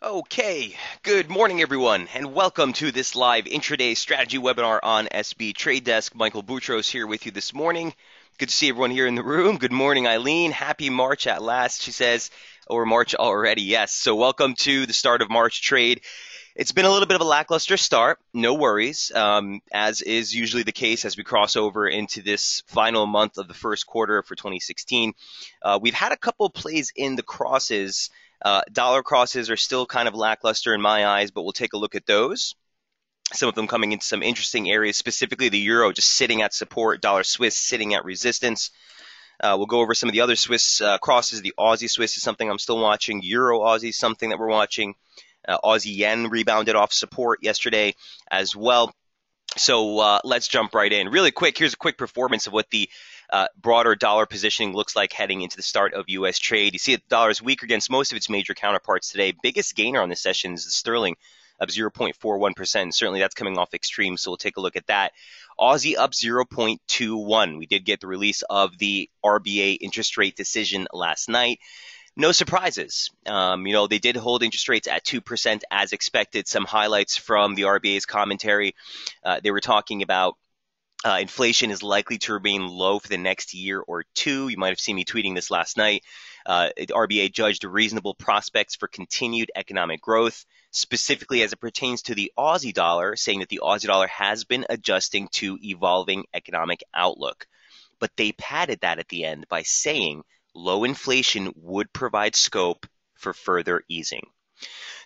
Okay, good morning everyone, and welcome to this live intraday strategy webinar on SB Trade Desk. Michael Boutros here with you this morning. Good to see everyone here in the room. Good morning, Eileen. Happy March at last, she says, or March already. Yes, so welcome to the start of March trade. It's been a little bit of a lackluster start, no worries, as is usually the case as we cross over into this final month of the first quarter for 2016. We've had a couple of plays in the crosses. Dollar crosses are still kind of lackluster in my eyes, but we'll take a look at those. Some of them coming into some interesting areas, specifically the euro just sitting at support, dollar Swiss sitting at resistance. We'll go over some of the other Swiss crosses. The Aussie Swiss is something I'm still watching. Euro Aussie is something that we're watching. Aussie Yen rebounded off support yesterday as well. So let's jump right in. Really quick, here's a quick performance of what the broader dollar positioning looks like heading into the start of U.S. trade. You see that the dollar is weaker against most of its major counterparts today. Biggest gainer on this session is the sterling of 0.41%. Certainly that's coming off extreme, so we'll take a look at that. Aussie up 0.21. We did get the release of the RBA interest rate decision last night. No surprises. They did hold interest rates at 2% as expected. Some highlights from the RBA's commentary. They were talking about inflation is likely to remain low for the next year or two. You might have seen me tweeting this last night. RBA judged reasonable prospects for continued economic growth, specifically as it pertains to the Aussie dollar, saying that the Aussie dollar has been adjusting to evolving economic outlook. But they padded that at the end by saying low inflation would provide scope for further easing.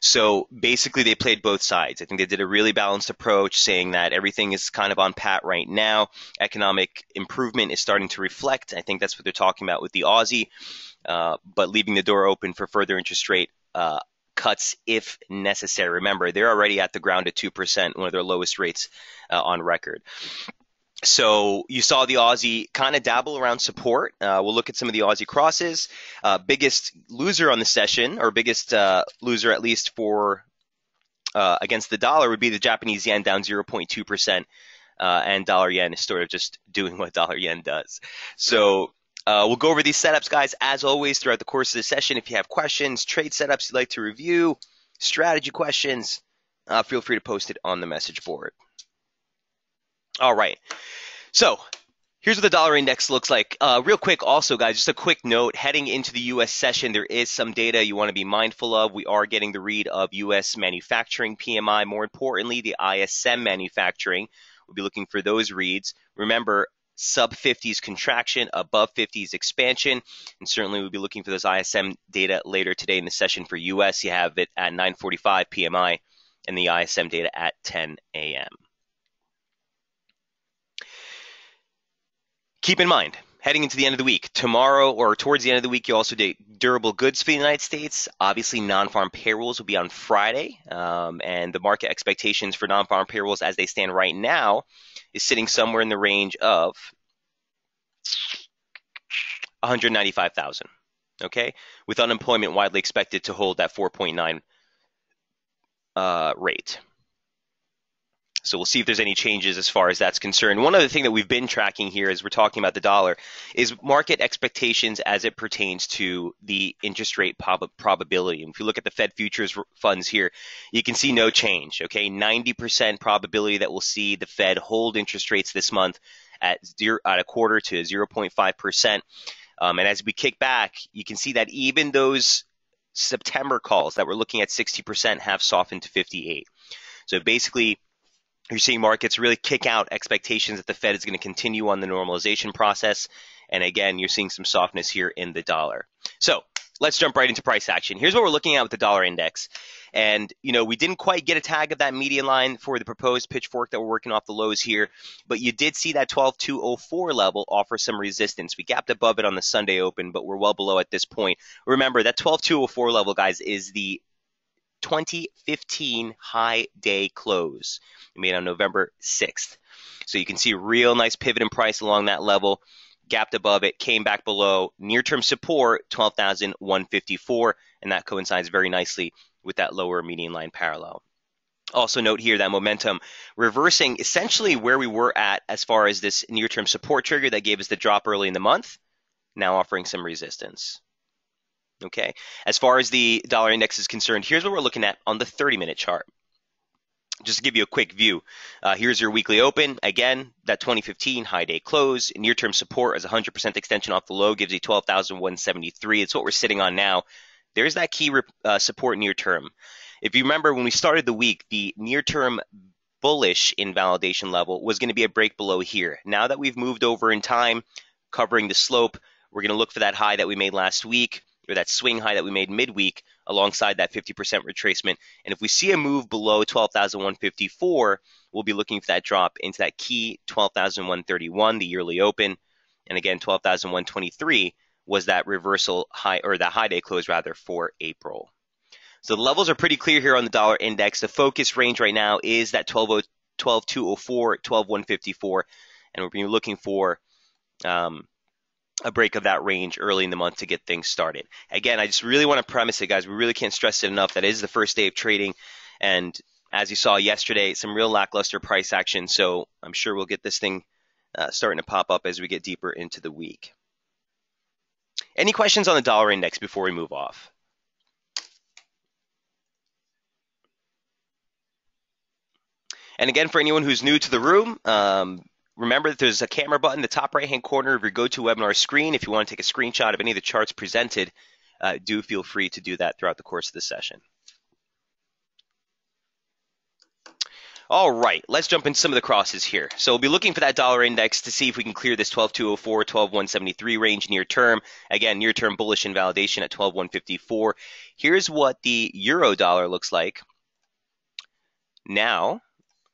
So basically, they played both sides. I think they did a really balanced approach, saying that everything is kind of on pat right now. Economic improvement is starting to reflect. I think that's what they're talking about with the Aussie, but leaving the door open for further interest rate cuts if necessary. Remember, they're already at the ground at 2%, one of their lowest rates on record. So you saw the Aussie kind of dabble around support. We'll look at some of the Aussie crosses. Biggest loser on the session, or biggest loser at least for against the dollar, would be the Japanese yen, down 0.2%, and dollar yen is sort of just doing what dollar yen does. So we'll go over these setups, guys, as always, throughout the course of the session. If you have questions, trade setups you'd like to review, strategy questions, feel free to post it on the message board. All right. So here's what the dollar index looks like. Real quick also, guys, just a quick note. Heading into the U.S. session, there is some data you want to be mindful of. We are getting the read of U.S. manufacturing PMI. More importantly, the ISM manufacturing. We'll be looking for those reads. Remember, sub-50s contraction, above 50s expansion. And certainly we'll be looking for those ISM data later today in the session for U.S. You have it at 9:45 PMI and the ISM data at 10 a.m. Keep in mind, heading into the end of the week, tomorrow or towards the end of the week, you also do durable goods for the United States. Obviously, non-farm payrolls will be on Friday, and the market expectations for non-farm payrolls as they stand right now is sitting somewhere in the range of 195,000, okay, with unemployment widely expected to hold that 4.9 rate. So we'll see if there's any changes as far as that's concerned. One other thing that we've been tracking here as we're talking about the dollar is market expectations as it pertains to the interest rate probability. And if you look at the Fed futures funds here, you can see no change, okay? 90% probability that we'll see the Fed hold interest rates this month at a quarter to 0.5%. And as we kick back, you can see that even those September calls that were looking at 60% have softened to 58. So basically, you're seeing markets really kick out expectations that the Fed is going to continue on the normalization process. And again, you're seeing some softness here in the dollar. So let's jump right into price action. Here's what we're looking at with the dollar index. And, we didn't quite get a tag of that median line for the proposed pitchfork that we're working off the lows here. But you did see that 12,204 level offer some resistance. We gapped above it on the Sunday open, but we're well below at this point. Remember, that 12,204 level, guys, is the 2015 high day close made on November 6th. So you can see a real nice pivot in price along that level, gapped above it, came back below near-term support 12,154, and that coincides very nicely with that lower median line parallel. Also note here that momentum reversing essentially where we were at as far as this near-term support trigger that gave us the drop early in the month, now offering some resistance. Okay. As far as the dollar index is concerned, here's what we're looking at on the 30-minute chart. Just to give you a quick view, here's your weekly open. Again, that 2015 high day close. Near-term support as 100% extension off the low gives you 12,173. It's what we're sitting on now. There's that key support near term. If you remember when we started the week, the near-term bullish invalidation level was going to be a break below here. Now that we've moved over in time, covering the slope, we're going to look for that high that we made last week, or that swing high that we made midweek, alongside that 50% retracement. And if we see a move below 12,154, we'll be looking for that drop into that key 12,131, the yearly open. And again, 12,123 was that reversal high, or the high day close rather, for April. So the levels are pretty clear here on the dollar index. The focus range right now is that 12,204, 12,154, and we're going to be looking for a break of that range early in the month to get things started. Again, I just really want to premise it, guys. We really can't stress it enough. That is the first day of trading, and as you saw yesterday, some real lackluster price action. So I'm sure we'll get this thing starting to pop up as we get deeper into the week. Any questions on the dollar index before we move off? And again, for anyone who's new to the room, remember that there's a camera button in the top right-hand corner of your GoToWebinar screen. If you want to take a screenshot of any of the charts presented, do feel free to do that throughout the course of the session. All right, let's jump into some of the crosses here. So we'll be looking for that dollar index to see if we can clear this 12,204, 12,173 range near term. Again, near term bullish invalidation at 12,154. Here's what the euro dollar looks like now.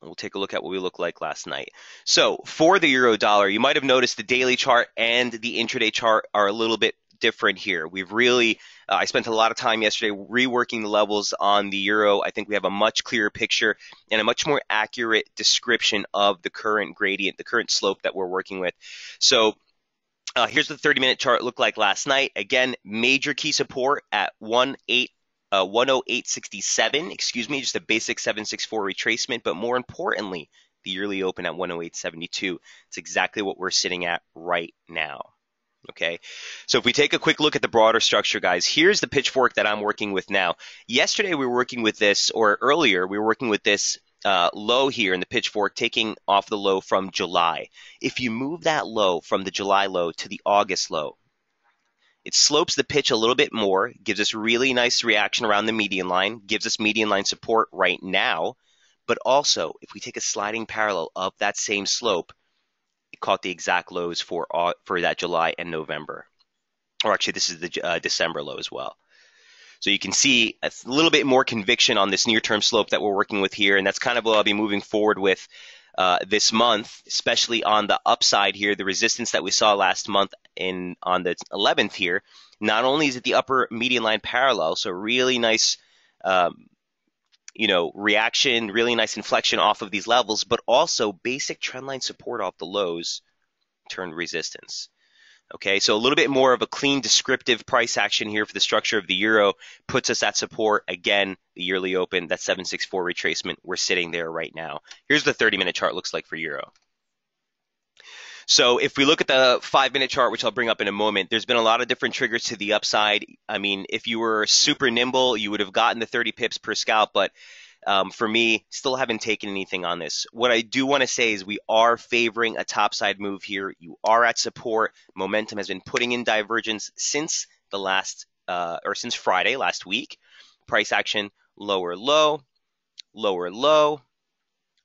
We'll take a look at what we looked like last night. So for the euro dollar, you might have noticed the daily chart and the intraday chart are a little bit different here. We've really, I spent a lot of time yesterday reworking the levels on the euro. I think we have a much clearer picture and a much more accurate description of the current gradient, the current slope that we're working with. So here's what the 30-minute chart looked like last night. Again, major key support at 108.67, just a basic 764 retracement, but more importantly, the yearly open at 108.72. It's exactly what we're sitting at right now. Okay, so if we take a quick look at the broader structure, guys, here's the pitchfork that I'm working with now. Yesterday we were working with this, or earlier we were working with this low here in the pitchfork, taking off the low from July. If you move that low from the July low to the August low, it slopes the pitch a little bit more, gives us really nice reaction around the median line, gives us median line support right now, but also if we take a sliding parallel of that same slope, it caught the exact lows for that July and November. Or actually, this is the December low as well. So you can see a little bit more conviction on this near-term slope that we're working with here, and that's kind of what I'll be moving forward with this month, especially on the upside here. The resistance that we saw last month on the 11th here, not only is it the upper median line parallel, so really nice reaction, really nice inflection off of these levels, but also basic trendline support off the lows turned resistance. Okay, so a little bit more of a clean descriptive price action here for the structure of the euro puts us at support. Again, the yearly open, that 764 retracement, we're sitting there right now. Here's the 30-minute chart looks like for euro. So if we look at the 5-minute chart, which I'll bring up in a moment, there's been a lot of different triggers to the upside. I mean, if you were super nimble, you would have gotten the 30 pips per scalp, but for me, still haven't taken anything on this. What I do want to say is we are favoring a topside move here. You are at support. Momentum has been putting in divergence since since Friday last week. Price action, lower low, lower low.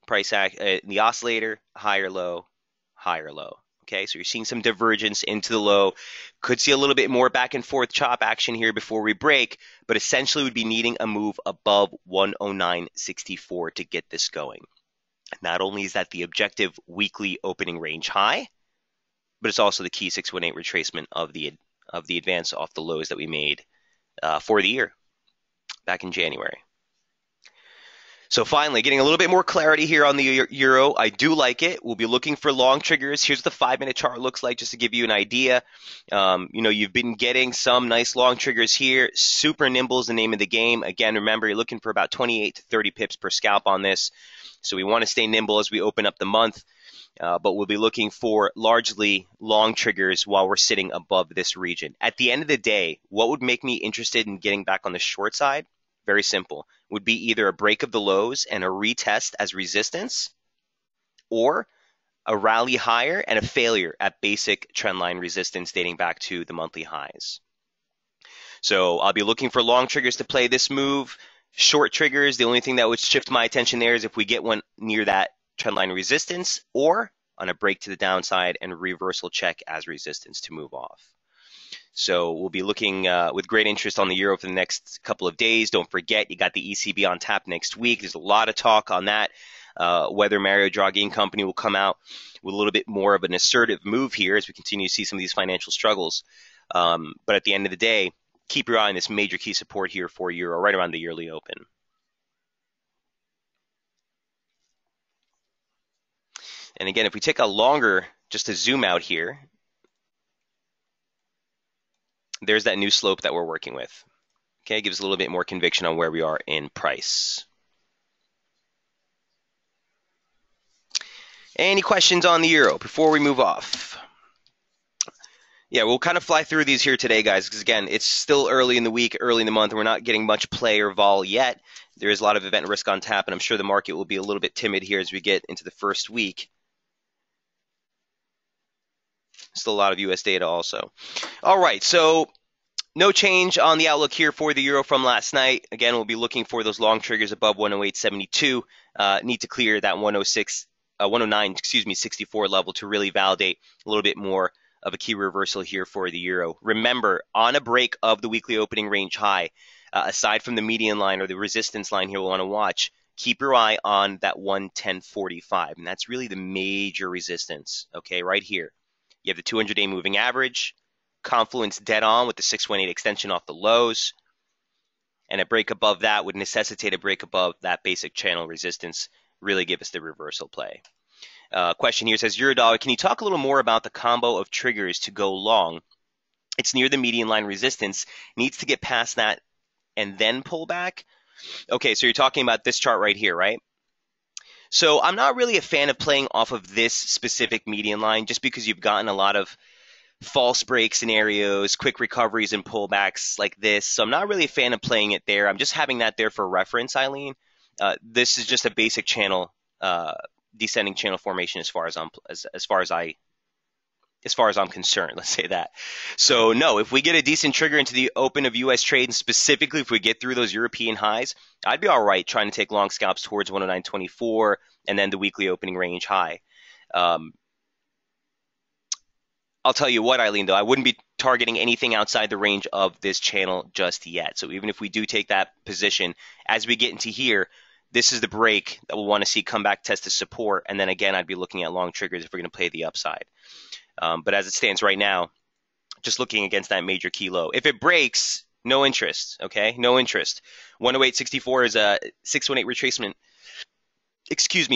Price the oscillator, higher low, higher low. Okay, so you're seeing some divergence into the low. Could see a little bit more back and forth chop action here before we break, but essentially we'd be needing a move above 109.64 to get this going. Not only is that the objective weekly opening range high, but it's also the key 618 retracement of the advance off the lows that we made for the year back in January. So finally, getting a little bit more clarity here on the euro. I do like it. We'll be looking for long triggers. Here's what the 5-minute chart looks like, just to give you an idea. You've been getting some nice long triggers here. Super nimble is the name of the game. Again, remember, you're looking for about 28 to 30 pips per scalp on this. So we want to stay nimble as we open up the month. But we'll be looking for largely long triggers while we're sitting above this region. At the end of the day, what would make me interested in getting back on the short side? Very simple. Would be either a break of the lows and a retest as resistance, or a rally higher and a failure at basic trendline resistance dating back to the monthly highs. So I'll be looking for long triggers to play this move. Short triggers, the only thing that would shift my attention there is if we get one near that trendline resistance, or on a break to the downside and reversal check as resistance to move off. So we'll be looking with great interest on the euro for the next couple of days. Don't forget, you got the ECB on tap next week. There's a lot of talk on that, whether Mario Draghi and company will come out with a little bit more of an assertive move here as we continue to see some of these financial struggles. But at the end of the day, keep your eye on this major key support here for euro right around the yearly open. And again, if we take a longer, just to zoom out here, there's that new slope that we're working with. Okay, gives a little bit more conviction on where we are in price. Any questions on the euro before we move off? Yeah, we'll kind of fly through these here today, guys, because again, it's still early in the week, early in the month, and we're not getting much play or vol yet. There is a lot of event risk on tap, and I'm sure the market will be a little bit timid here as we get into the first week. Still a lot of US data also. All right, so no change on the outlook here for the euro from last night. Again, we'll be looking for those long triggers above 108.72. Need to clear that 109.64 level to really validate a little bit more of a key reversal here for the euro. Remember, on a break of the weekly opening range high, aside from the median line or the resistance line here we'll want to watch, keep your eye on that 110.45, and that's really the major resistance, okay, right here. You have the 200-day moving average, confluence dead on with the 618 extension off the lows, and a break above that would necessitate a break above that basic channel resistance, really give us the reversal play. Question here says, Eurodollar, can you talk a little more about the combo of triggers to go long? It's near the median line resistance, needs to get past that and then pull back. Okay, so you're talking about this chart right here, right? So I'm not really a fan of playing off of this specific median line just because you've gotten a lot of false break scenarios, quick recoveries and pullbacks like this. So I'm not really a fan of playing it there. I'm just having that there for reference, Eileen. This is just a basic channel, descending channel formation as far as I'm concerned, let's say that. So no, if we get a decent trigger into the open of US trade, and specifically if we get through those European highs, I'd be all right trying to take long scalps towards 109.24 and then the weekly opening range high. I'll tell you what, Eileen, though, I wouldn't be targeting anything outside the range of this channel just yet. So even if we do take that position, as we get into here, this is the break that we'll want to see come back, test the support, and then again, I'd be looking at long triggers if we're going to play the upside. But as it stands right now, just looking against that major key low. If it breaks, no interest, okay? No interest. 108.64 is a 618 retracement,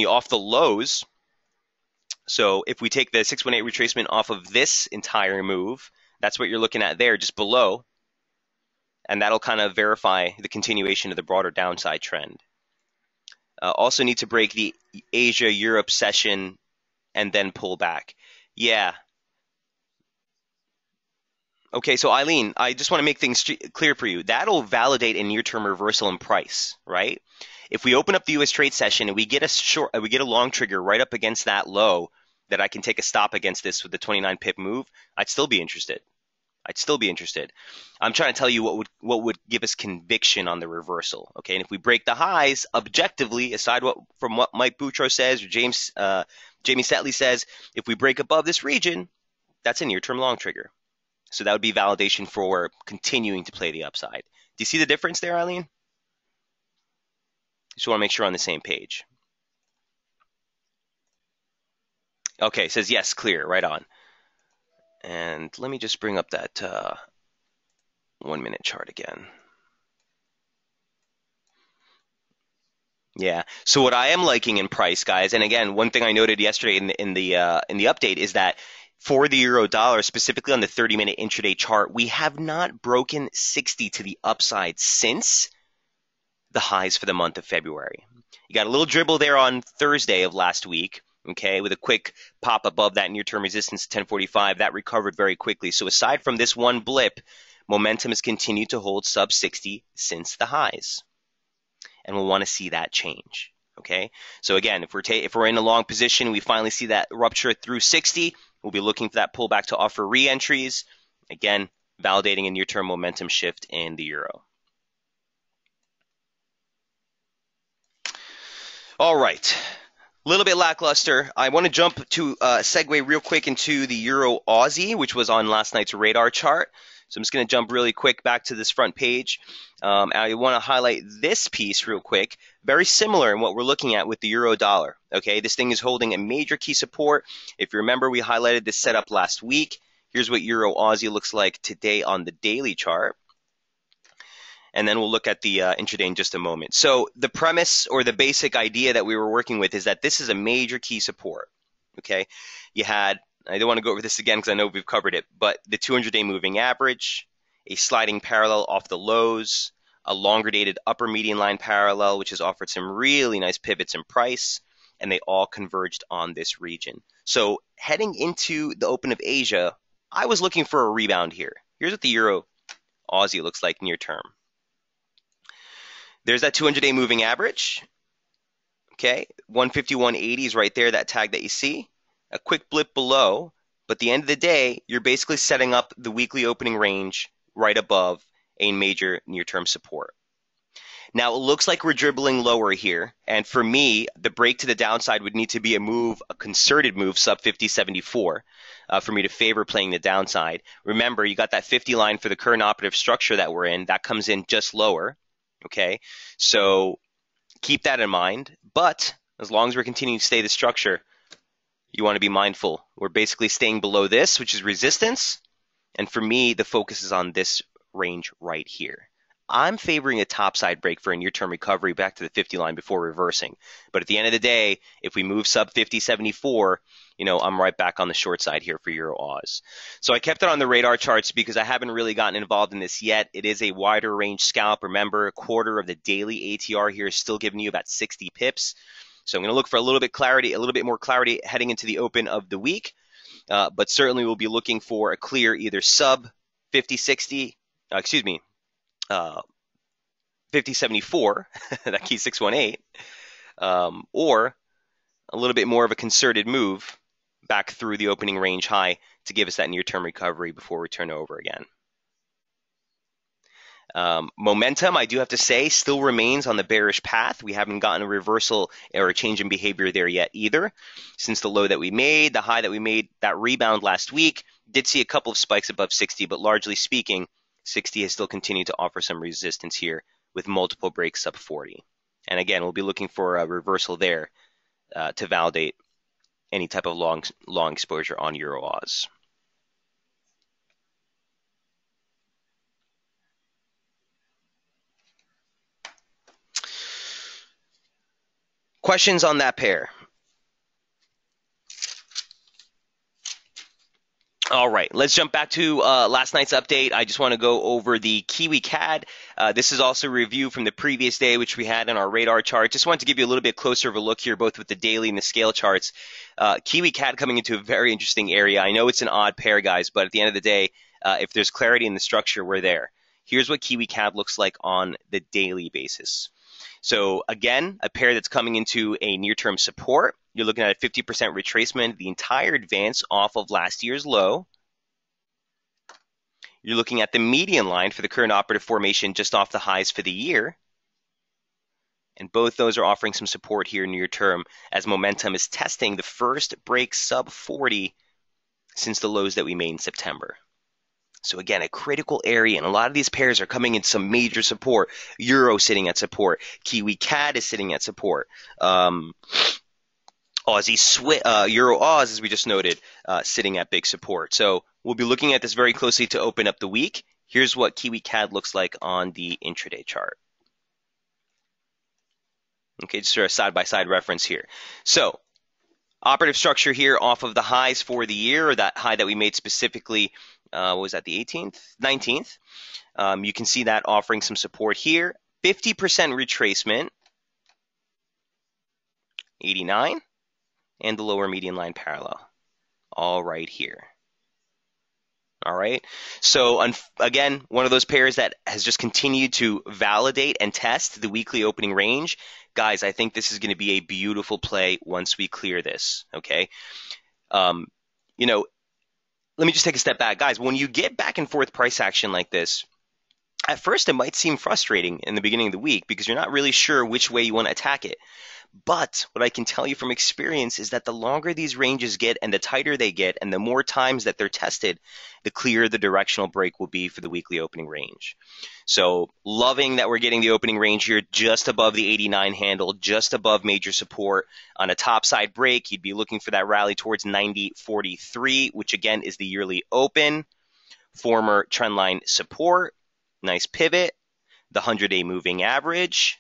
off the lows. So if we take the 618 retracement off of this entire move, that's what you're looking at there, just below. And that'll kind of verify the continuation of the broader downside trend. Also need to break the Asia-Europe session and then pull back. Yeah. Okay, so Eileen, I just want to make things clear for you. That'll validate a near-term reversal in price, right? If we open up the U.S. trade session and we get a long trigger right up against that low, that I can take a stop against this with the 29 pip move, I'd still be interested. I'm trying to tell you what would give us conviction on the reversal, okay? And if we break the highs objectively, aside from what Mike Boutros says or Jamie Setley says, if we break above this region, that's a near-term long trigger. So that would be validation for continuing to play the upside. Do you see the difference there, Eileen? Just want to make sure we're on the same page. Okay, says yes, clear, right on. And let me just bring up that 1 minute chart again. Yeah. So what I am liking in price, guys, and again, one thing I noted yesterday in the update is that for the euro dollar, specifically on the 30-minute intraday chart, we have not broken 60 to the upside since the highs for the month of February. You got a little dribble there on Thursday of last week. okay, with a quick pop above that near-term resistance 1045. That recovered very quickly. So aside from this one blip, momentum has continued to hold sub 60 since the highs. And we'll want to see that change. Okay, so again, if we're in a long position, we finally see that rupture through 60, we'll be looking for that pullback to offer re-entries. Again, validating a near-term momentum shift in the euro. All right, a little bit lackluster. I want to jump to segue real quick into the Euro Aussie, which was on last night's radar chart. So I'm just going to jump really quick back to this front page. I want to highlight this piece real quick. Very similar in what we're looking at with the euro dollar. Okay, this thing is holding a major key support. If you remember, we highlighted this setup last week. Here's what Euro Aussie looks like today on the daily chart. And then we'll look at the intraday in just a moment. So the premise or the basic idea that we were working with is that this is a major key support. Okay, you had, I don't want to go over this again because I know we've covered it, but the 200-day moving average, a sliding parallel off the lows, a longer dated upper median line parallel, which has offered some really nice pivots in price, and they all converged on this region. So heading into the open of Asia, I was looking for a rebound here. Here's what the Euro Aussie looks like near term. There's that 200-day moving average. Okay, 151.80 is right there, that tag that you see. A quick blip below, but at the end of the day, you're basically setting up the weekly opening range right above a major near-term support. Now, it looks like we're dribbling lower here, and for me, the break to the downside would need to be a concerted move, sub 50.74, for me to favor playing the downside. Remember, you got that 50 line for the current operative structure that we're in. That comes in just lower, okay? So keep that in mind, but as long as we're continuing to stay the structure, you want to be mindful. We're basically staying below this, which is resistance. And for me, the focus is on this range right here. I'm favoring a topside break for a near-term recovery back to the 50 line before reversing. But at the end of the day, if we move sub 50.74, I'm right back on the short side here for Euro Aus. So I kept it on the radar charts because I haven't really gotten involved in this yet. It is a wider range scalp. Remember, a quarter of the daily ATR here is still giving you about 60 pips. So I'm going to look for a little bit more clarity heading into the open of the week. But certainly we'll be looking for a clear either sub 50.60, 50.74, that key 618, or a little bit more of a concerted move back through the opening range high to give us that near-term recovery before we turn over again. Momentum, I do have to say, still remains on the bearish path. We haven't gotten a reversal or a change in behavior there yet either. Since the low that we made, the high that we made, that rebound last week, did see a couple of spikes above 60, but largely speaking, 60 has still continued to offer some resistance here with multiple breaks sub 40. And again, we'll be looking for a reversal there to validate any type of long exposure on Euro Aus. Questions on that pair? All right, let's jump back to last night's update. I just want to go over the Kiwi CAD. This is also a review from the previous day, which we had on our radar chart. Just wanted to give you a little bit closer of a look here, both with the daily and the scale charts. Kiwi CAD coming into a very interesting area. I know it's an odd pair, guys, but at the end of the day, if there's clarity in the structure, we're there. Here's what Kiwi CAD looks like on the daily basis. So again, a pair that's coming into a near-term support. You're looking at a 50% retracement, the entire advance off of last year's low. You're looking at the median line for the current operative formation just off the highs for the year. And both those are offering some support here near term as momentum is testing the first break sub 40 since the lows that we made in September. So again, a critical area, and a lot of these pairs are coming in some major support. Euro sitting at support. Kiwi CAD is sitting at support. Aussie Swiss, Euro Aus, as we just noted, sitting at big support. So we'll be looking at this very closely to open up the week. Here's what Kiwi CAD looks like on the intraday chart. Okay, just sort of side-by-side reference here. So operative structure here off of the highs for the year, or that high that we made specifically, what was that, the 18th? 19th. You can see that offering some support here. 50% retracement, 89. and the lower median line parallel, all right here. All right. So again, one of those pairs that has just continued to validate and test the weekly opening range. Guys, I think this is going to be a beautiful play once we clear this. Okay. You know, let me just take a step back, guys. When you get back and forth price action like this, at first it might seem frustrating in the beginning of the week because you're not really sure which way you want to attack it. But what I can tell you from experience is that the longer these ranges get and the tighter they get and the more times that they're tested, the clearer the directional break will be for the weekly opening range. So loving that we're getting the opening range here just above the 89 handle, just above major support. On a top side break, you'd be looking for that rally towards 90.43, which again is the yearly open, former trendline support, nice pivot, the 100-day moving average,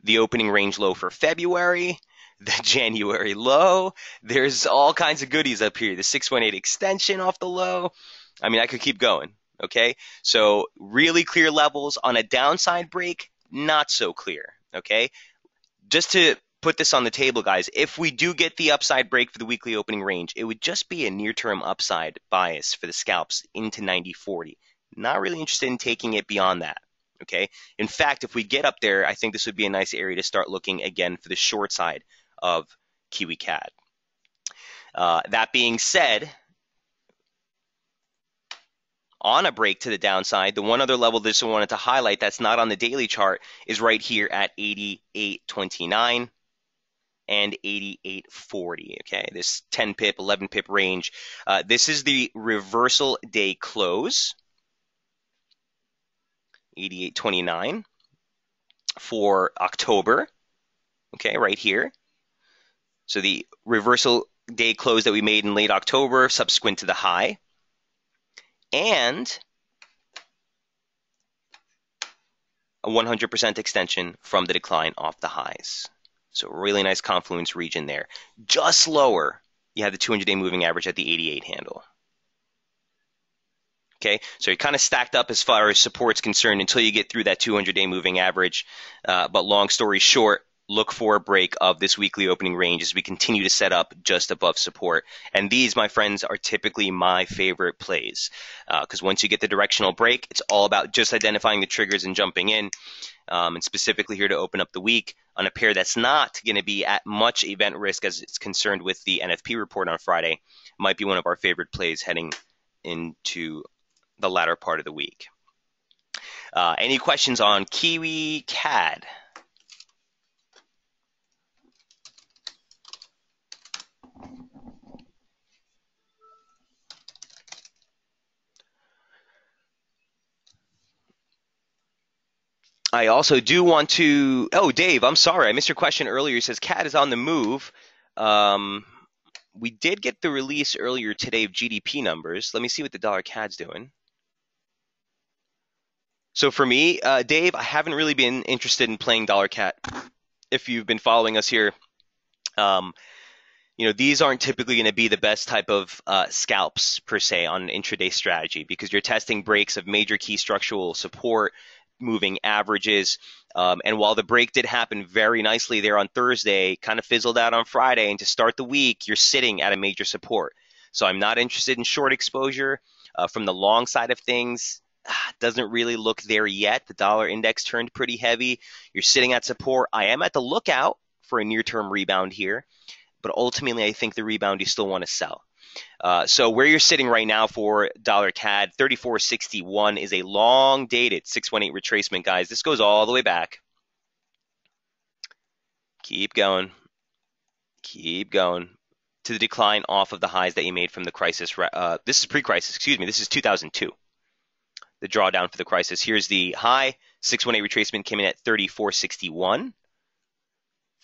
the opening range low for February, the January low. There's all kinds of goodies up here. The 618 extension off the low. I mean, I could keep going, okay? So really clear levels. On a downside break, not so clear, okay? Just to put this on the table, guys, if we do get the upside break for the weekly opening range, it would just be a near-term upside bias for the scalps into 90.40. Not really interested in taking it beyond that. Okay. In fact, if we get up there, I think this would be a nice area to start looking again for the short side of Kiwi CAD. That being said, on a break to the downside, the one other level that I wanted to highlight that's not on the daily chart is right here at 88.29 and 88.40. Okay, this 10 pip, 11 pip range. This is the reversal day close. 88.29 for October, okay, right here. So the reversal day close that we made in late October, subsequent to the high, and a 100% extension from the decline off the highs. So really nice confluence region there. Just lower, you have the 200-day moving average at the 88 handle. Okay, so you're kind of stacked up as far as support's concerned until you get through that 200-day moving average. But long story short, look for a break of this weekly opening range as we continue to set up just above support. And these, my friends, are typically my favorite plays because once you get the directional break, it's all about just identifying the triggers and jumping in. And specifically here to open up the week on a pair that's not going to be at much event risk as it's concerned with the NFP report on Friday. Might be one of our favorite plays heading into the latter part of the week. Any questions on Kiwi CAD? I also do want to. Oh, Dave, I'm sorry. I missed your question earlier. It says CAD is on the move. We did get the release earlier today of GDP numbers. Let me see what the dollar CAD's doing. So for me, Dave, I haven't really been interested in playing dollar CAD. If you've been following us here, these aren't typically going to be the best type of scalps per se on an intraday strategy because you're testing breaks of major key structural support, moving averages. And while the break did happen very nicely there on Thursday, kind of fizzled out on Friday, and to start the week, you're sitting at a major support. So I'm not interested in short exposure. From the long side of things, doesn't really look there yet. The dollar index turned pretty heavy. You're sitting at support. I am at the lookout for a near-term rebound here, but ultimately I think the rebound you still want to sell. So where you're sitting right now for dollar CAD, 34.61 is a long-dated 618 retracement, guys. This goes all the way back. Keep going. Keep going to the decline off of the highs that you made from the crisis. This is pre-crisis, excuse me. This is 2002. The drawdown for the crisis. Here's the high. 618 retracement came in at 34.61.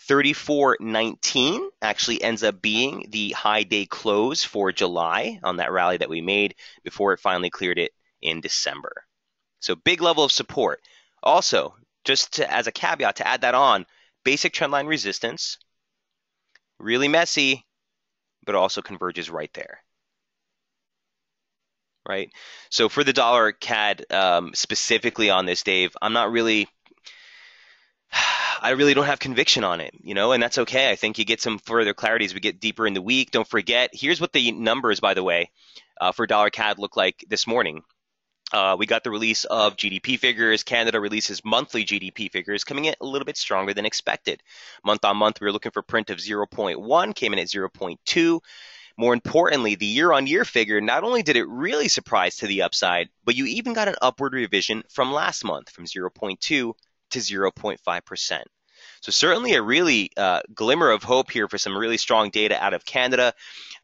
34.19 actually ends up being the high day close for July on that rally that we made before it finally cleared it in December. So big level of support. Also, just as a caveat to add that on, basic trendline resistance, really messy, but also converges right there. Right? So for the dollar CAD specifically on this, Dave, I'm not really I really don't have conviction on it, and that's okay. I think you get some further clarity as we get deeper in the week. Don't forget, here's what the numbers, by the way, for dollar CAD look like this morning. We got the release of GDP figures. Canada releases monthly GDP figures, coming in a little bit stronger than expected. Month on month, we were looking for print of 0.1, came in at 0.2. More importantly, the year-on-year figure, not only did it really surprise to the upside, but you even got an upward revision from last month, from 0.2 to 0.5%. So certainly a really glimmer of hope here for some really strong data out of Canada.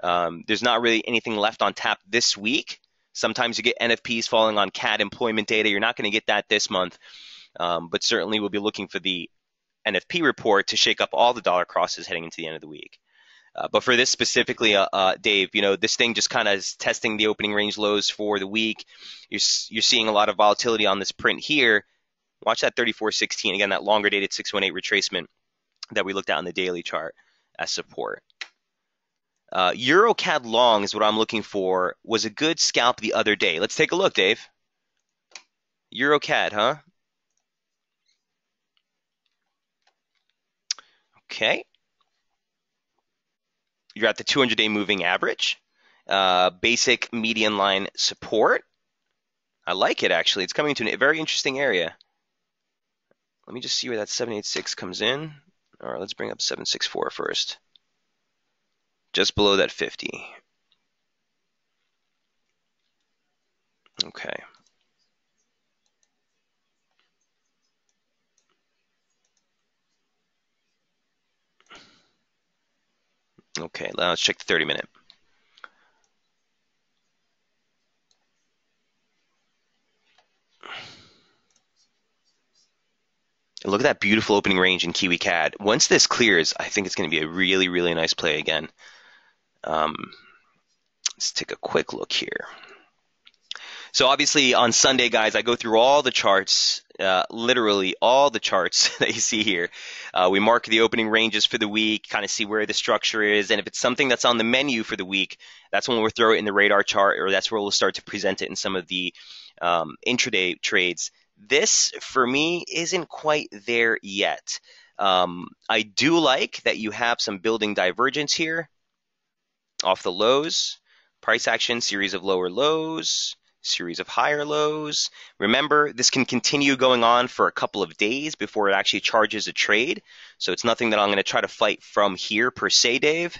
There's not really anything left on tap this week. Sometimes you get NFPs falling on CAD employment data. You're not going to get that this month, but certainly we'll be looking for the NFP report to shake up all the dollar crosses heading into the end of the week. But for this specifically, Dave, this thing just kind of is testing the opening range lows for the week. You're seeing a lot of volatility on this print here. Watch that 34.16, again, that longer dated 618 retracement that we looked at on the daily chart as support. EuroCAD long is what I'm looking for. Was a good scalp the other day. Let's take a look, Dave. EuroCAD, huh? Okay. You're at the 200-day moving average. Basic median line support. I like it, actually. It's coming to a very interesting area. Let me just see where that 786 comes in. All right, let's bring up 764 first. Just below that 50. Okay. Okay, now let's check the 30-minute. And look at that beautiful opening range in Kiwi CAD. Once this clears, I think it's going to be a really, really nice play again. Let's take a quick look here. So obviously on Sunday, guys, I go through all the charts, literally all the charts that you see here. We mark the opening ranges for the week, kind of see where the structure is. And if it's something that's on the menu for the week, that's when we'll throw it in the radar chart, or that's where we'll start to present it in some of the intraday trades. This, for me, isn't quite there yet. I do like that you have some building divergence here off the lows. Price action, series of lower lows, series of higher lows. Remember, this can continue going on for a couple of days before it actually charges a trade. So it's nothing that I'm going to try to fight from here per se, Dave.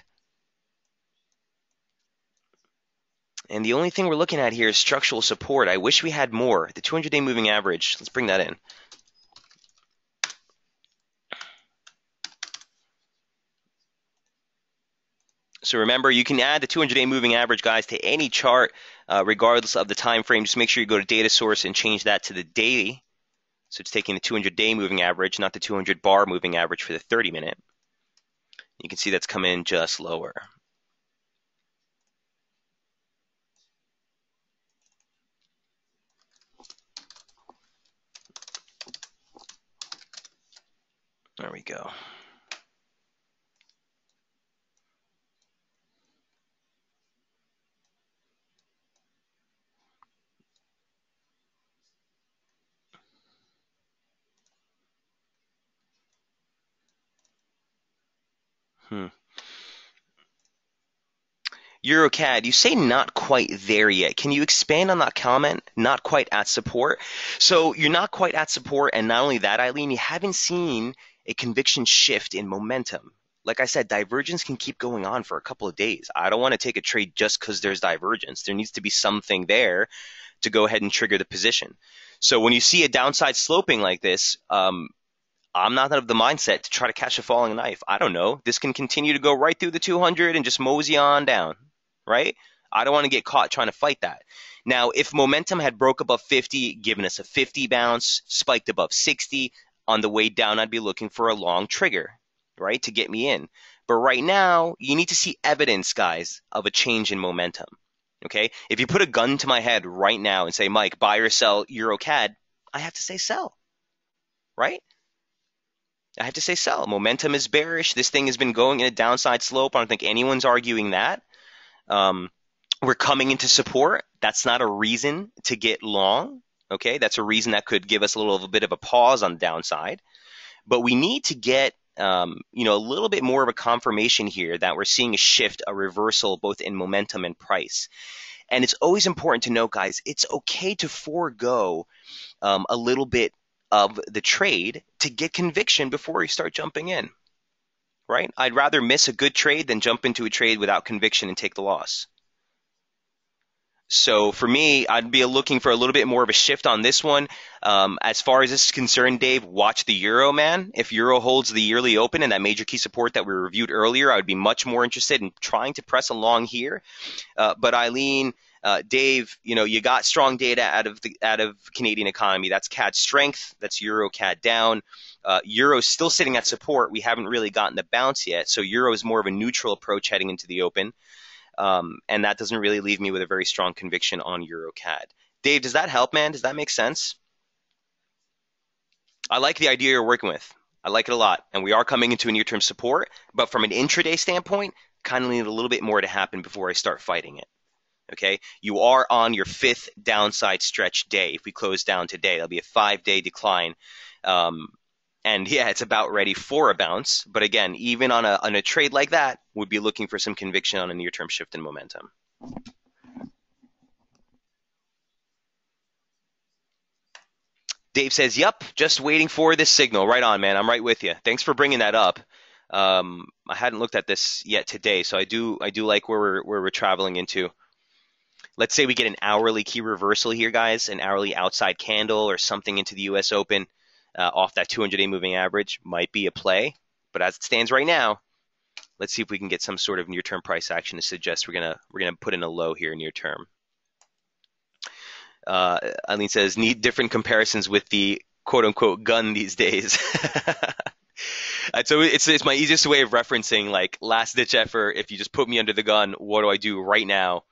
And the only thing we're looking at here is structural support. I wish we had more. The 200-day moving average, let's bring that in. So remember, you can add the 200-day moving average, guys, to any chart, regardless of the time frame. Just make sure you go to data source and change that to the daily. So it's taking the 200-day moving average, not the 200-bar moving average for the 30-minute. You can see that's come in just lower. There we go. EuroCAD, you say not quite there yet. Can you expand on that comment? Not quite at support. So you're not quite at support, and not only that, Eileen, you haven't seen a conviction shift in momentum. Like I said, divergence can keep going on for a couple of days. I don't want to take a trade just because there's divergence. There needs to be something there to go ahead and trigger the position. So when you see a downside sloping like this, I'm not of the mindset to try to catch a falling knife. I don't know. This can continue to go right through the 200 and just mosey on down, right? I don't want to get caught trying to fight that. Now, if momentum had broke above 50, given us a 50 bounce, spiked above 60, on the way down, I'd be looking for a long trigger, right, to get me in. But right now, you need to see evidence, guys, of a change in momentum, okay? If you put a gun to my head right now and say, Mike, buy or sell EuroCAD, I have to say sell, right? I have to say sell. Momentum is bearish. This thing has been going in a downside slope. I don't think anyone's arguing that. We're coming into support. That's not a reason to get long. Okay, that's a reason that could give us a little bit of a pause on the downside. But we need to get a little bit more of a confirmation here that we're seeing a shift, a reversal, both in momentum and price. And it's always important to note, guys, it's okay to forego a little bit of the trade to get conviction before you start jumping in, right? I'd rather miss a good trade than jump into a trade without conviction and take the loss. So for me, I'd be looking for a little bit more of a shift on this one. As far as this is concerned, Dave, watch the euro, man. If euro holds the yearly open and that major key support that we reviewed earlier, I would be much more interested in trying to press along here. But Eileen, Dave, you got strong data out of Canadian economy. That's CAD strength. That's euro CAD down. Euro is still sitting at support. We haven't really gotten the bounce yet. So euro is more of a neutral approach heading into the open. And that doesn't really leave me with a very strong conviction on euro CAD. Dave, does that help, man? Does that make sense? I like the idea you're working with. I like it a lot. And we are coming into a near-term support. But from an intraday standpoint, kind of need a little bit more to happen before I start fighting it. Okay, you are on your 5th downside stretch day. If we close down today, that'll be a 5-day decline. And yeah, it's about ready for a bounce. But again, even on a trade like that, would be looking for some conviction on a near-term shift in momentum. Dave says, "Yep, just waiting for this signal." Right on, man. I'm right with you. Thanks for bringing that up. I hadn't looked at this yet today, so I do like where we're traveling into. Let's say we get an hourly key reversal here, guys, an hourly outside candle or something into the U.S. Open off that 200-day moving average might be a play. But as it stands right now, let's see if we can get some sort of near-term price action to suggest we're gonna put in a low here near term. Eileen says, need different comparisons with the quote-unquote gun these days. So it's my easiest way of referencing, like, last-ditch effort. If you just put me under the gun, what do I do right now?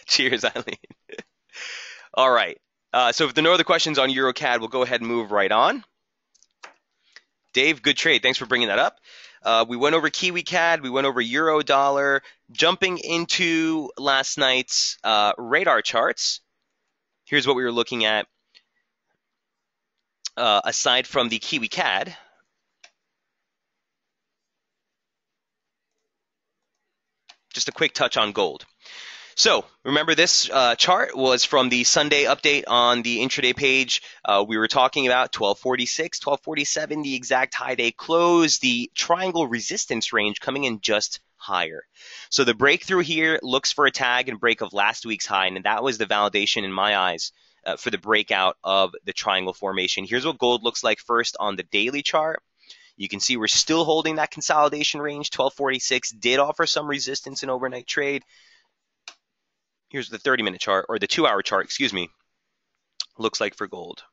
Cheers, Eileen. All right. So if there are no other questions on EuroCAD, we'll go ahead and move right on. Dave, good trade. Thanks for bringing that up. We went over Kiwi CAD. We went over Euro Dollar. Jumping into last night's radar charts, here's what we were looking at aside from the Kiwi CAD. Just a quick touch on gold. So remember, this chart was from the Sunday update on the intraday page. We were talking about 1246, 1247, the exact high day close, the triangle resistance range coming in just higher. So the breakthrough here looks for a tag and break of last week's high, and that was the validation in my eyes for the breakout of the triangle formation. Here's what gold looks like first on the daily chart. You can see we're still holding that consolidation range. 1246 did offer some resistance in overnight trade. Here's the 30-minute chart, or the 2-hour chart, excuse me, looks like for gold.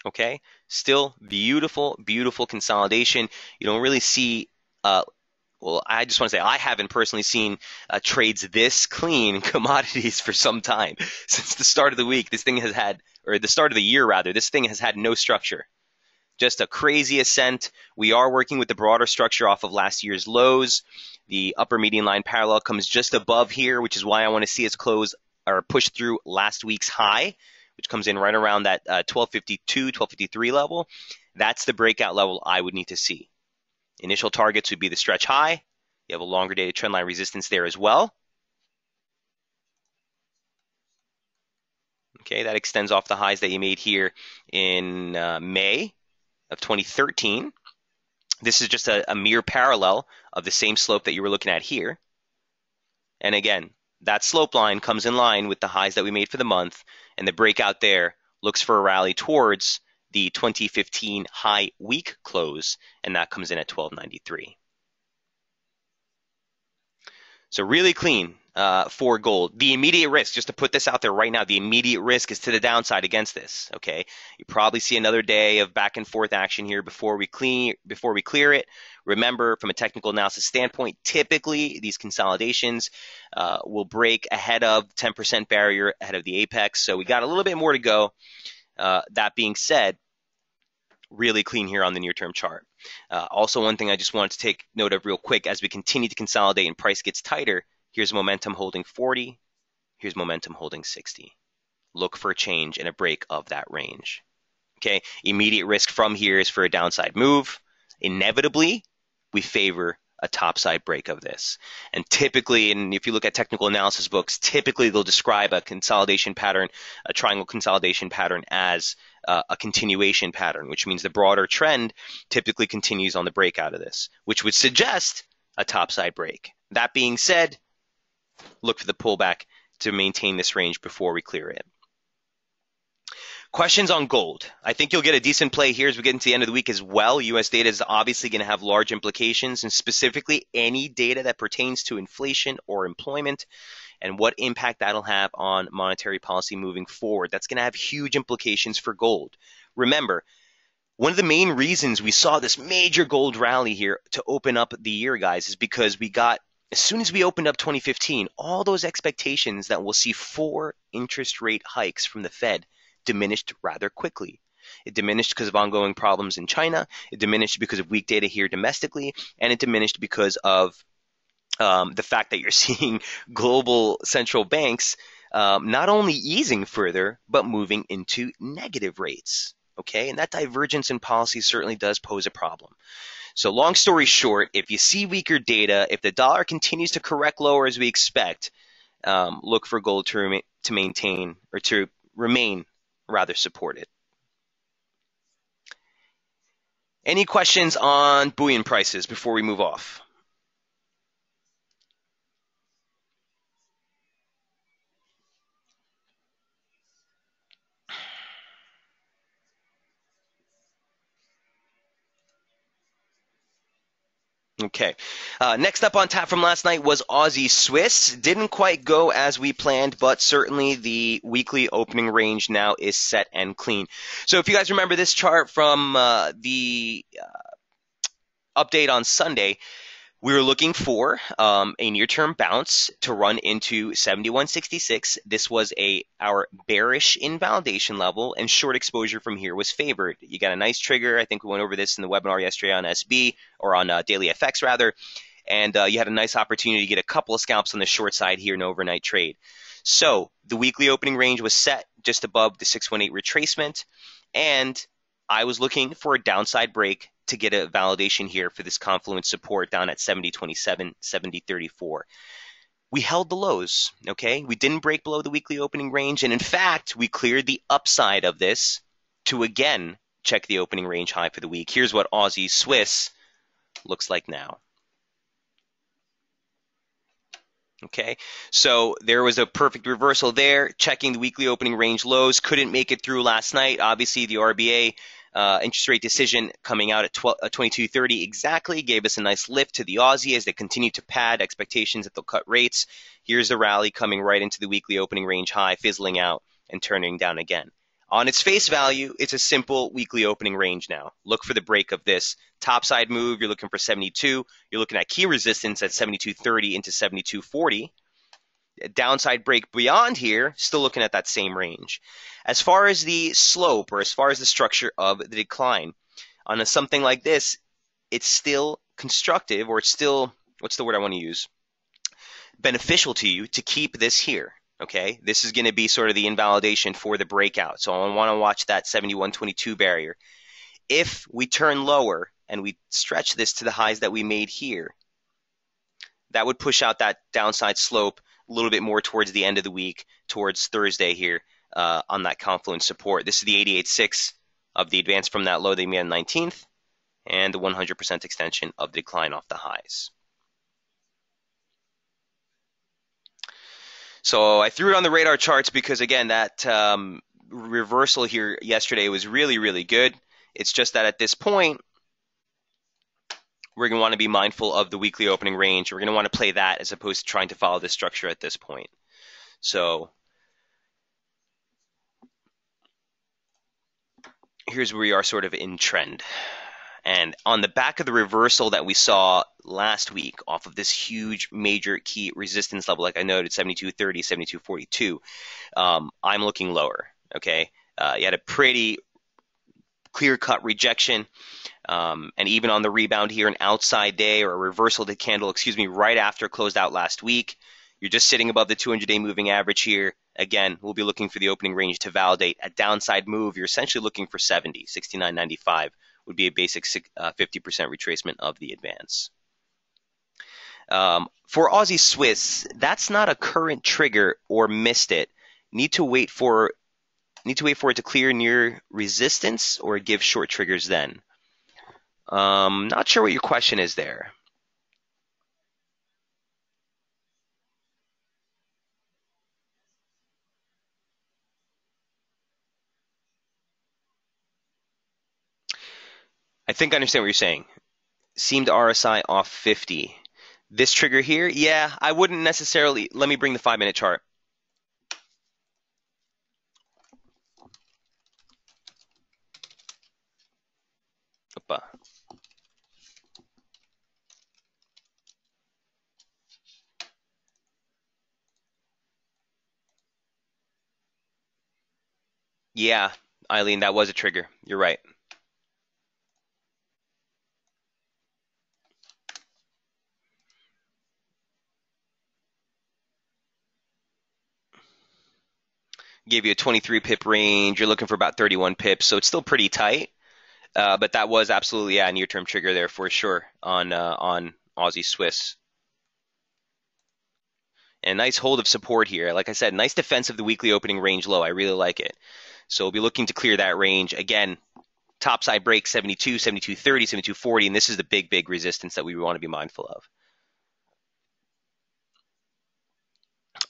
Okay, still beautiful, beautiful consolidation. You don't really see, well, I just want to say I haven't personally seen trades this clean in commodities for some time. Since the start of the week, this thing has had, or the start of the year rather, this thing has had no structure. Just a crazy ascent. We are working with the broader structure off of last year's lows. The upper median line parallel comes just above here, which is why I want to see us close or push through last week's high, which comes in right around that 1252, 1253 level. That's the breakout level I would need to see. Initial targets would be the stretch high. You have a longer dated trendline resistance there as well. Okay, that extends off the highs that you made here in May of 2013. This is just a mere parallel of the same slope that you were looking at here. And again, that slope line comes in line with the highs that we made for the month, and the breakout there looks for a rally towards the 2015 high week close, and that comes in at 1293. So really clean for gold. The immediate risk, just to put this out there right now, the immediate risk is to the downside against this. Okay, you probably see another day of back and forth action here before we clear it. Remember, from a technical analysis standpoint, typically these consolidations will break ahead of 10% barrier, ahead of the apex. So we got a little bit more to go. That being said, really clean here on the near-term chart. Also, one thing I just wanted to take note of real quick, as we continue to consolidate and price gets tighter, here's momentum holding 40. Here's momentum holding 60. look for a change and a break of that range. Okay, immediate risk from here is for a downside move. Inevitably, we favor a topside break of this. And typically, and if you look at technical analysis books, typically they'll describe a consolidation pattern, a triangle consolidation pattern, as a continuation pattern, which means the broader trend typically continues on the breakout of this, which would suggest a topside break. That being said, look for the pullback to maintain this range before we clear it. Questions on gold. I think you'll get a decent play here as we get into the end of the week as well. U.S. data is obviously going to have large implications, and specifically any data that pertains to inflation or employment and what impact that'll have on monetary policy moving forward. That's going to have huge implications for gold. Remember, one of the main reasons we saw this major gold rally here to open up the year, guys, is because we got, as soon as we opened up 2015, all those expectations that we'll see 4 interest rate hikes from the Fed diminished rather quickly. It diminished because of ongoing problems in China. It diminished because of weak data here domestically, and it diminished because of the fact that you're seeing global central banks not only easing further, but moving into negative rates. Okay, and that divergence in policy certainly does pose a problem. So long story short, if you see weaker data, if the dollar continues to correct lower as we expect, look for gold to maintain or to remain rather supported. Any questions on bullion prices before we move off? Okay. Next up on tap from last night was Aussie Swiss. Didn't quite go as we planned, but certainly the weekly opening range now is set and clean. So if you guys remember this chart from the update on Sunday, we were looking for a near-term bounce to run into 71.66. This was our bearish invalidation level, and short exposure from here was favored. You got a nice trigger. I think we went over this in the webinar yesterday on SB, or on Daily FX rather, and you had a nice opportunity to get a couple of scalps on the short side here in overnight trade. So the weekly opening range was set just above the 618 retracement, and I was looking for a downside break to get a validation here for this confluence support down at 70.27, 70.34. We held the lows, okay? We didn't break below the weekly opening range, and in fact, we cleared the upside of this to again check the opening range high for the week. Here's what Aussie Swiss looks like now. Okay, so there was a perfect reversal there, checking the weekly opening range lows. Couldn't make it through last night. Obviously, the RBA interest rate decision coming out at 22.30 exactly gave us a nice lift to the Aussie as they continue to pad expectations that they'll cut rates. Here's the rally coming right into the weekly opening range high, fizzling out and turning down again. On its face value, it's a simple weekly opening range now. Look for the break of this topside move. You're looking for 72. You're looking at key resistance at 72.30 into 72.40. A downside break beyond here, still looking at that same range. As far as the slope, or as far as the structure of the decline, on something like this, it's still constructive, or it's still, what's the word I want to use? Beneficial to you to keep this here. Okay, this is going to be sort of the invalidation for the breakout. So I want to watch that 71.22 barrier. If we turn lower and we stretch this to the highs that we made here, that would push out that downside slope a little bit more towards the end of the week, towards Thursday here on that confluence support. This is the 88.6 of the advance from that low they made on 19th, and the 100% extension of the decline off the highs. So I threw it on the radar charts because, again, that reversal here yesterday was really, really good. It's just that at this point, we're going to want to be mindful of the weekly opening range. We're going to want to play that as opposed to trying to follow this structure at this point. So here's where we are sort of in trend. And on the back of the reversal that we saw last week off of this huge major key resistance level, like I noted, 72.30, 72.42, I'm looking lower, okay? You had a pretty clear-cut rejection, and even on the rebound here, an outside day or a reversal to candle, right after it closed out last week. You're just sitting above the 200-day moving average here. Again, we'll be looking for the opening range to validate a downside move. You're essentially looking for 70, 69.95 would be a basic 50% retracement of the advance. For Aussie Swiss, that's not a current trigger or missed it. Need to wait for it to clear near resistance or give short triggers then. Not sure what your question is there. I think I understand what you're saying. Seemed RSI off 50. This trigger here, yeah, I wouldn't necessarily. Let me bring the 5-minute chart. Opa. Yeah, Eileen, that was a trigger. You're right. Gave you a 23 pip range. You're looking for about 31 pips, so it's still pretty tight. But that was absolutely a near-term trigger there for sure on Aussie Swiss. And nice hold of support here. Like I said, nice defense of the weekly opening range low. I really like it. So we'll be looking to clear that range. Again, topside break 72, 72.30, 72.40, and this is the big resistance that we want to be mindful of.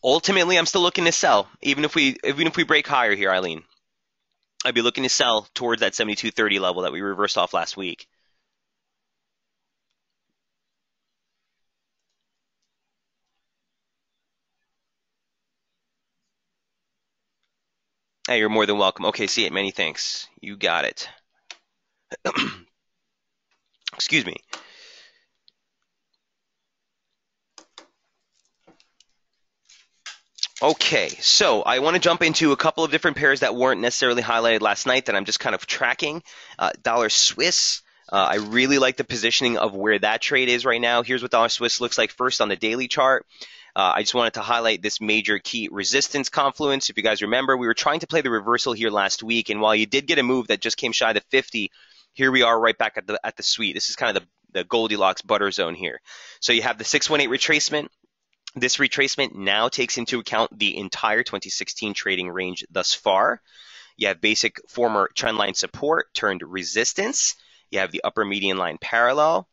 Ultimately, I'm still looking to sell, even if we break higher here, Eileen. I'd be looking to sell towards that 72.30 level that we reversed off last week. Hey, you're more than welcome. Okay, see it. Many thanks. You got it. Excuse me. Okay, so I want to jump into a couple of different pairs that weren't necessarily highlighted last night that I'm just kind of tracking. Dollar Swiss. I really like the positioning of where that trade is right now. Here's what Dollar Swiss looks like first on the daily chart. I just wanted to highlight this major key resistance confluence. If you guys remember, we were trying to play the reversal here last week, and while you did get a move that just came shy of the 50, here we are right back at the sweet. This is kind of the Goldilocks butter zone here. So you have the 618 retracement. This retracement now takes into account the entire 2016 trading range thus far. You have basic former trendline support turned resistance. You have the upper median line parallel.